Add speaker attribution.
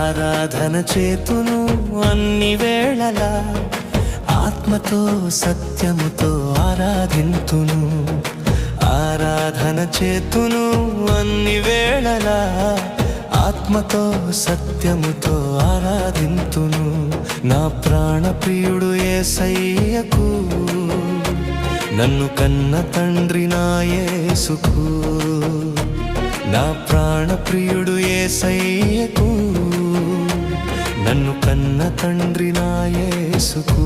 Speaker 1: ఆరాధన చేతును అన్ని వేళలా, ఆత్మతో సత్యముతో ఆరాధింతును. ఆరాధన చేతును అన్ని వేళలా, ఆత్మతో సత్యముతో ఆరాధింతును. నా ప్రాణ ప్రియుడు యేసయ్యకు, నన్ను కన్న తండ్రి నా యేసుకు. నా ప్రాణ ప్రియుడు యేసయ్యకు, నన్ను కన్న తండ్రి నా యేసుకు.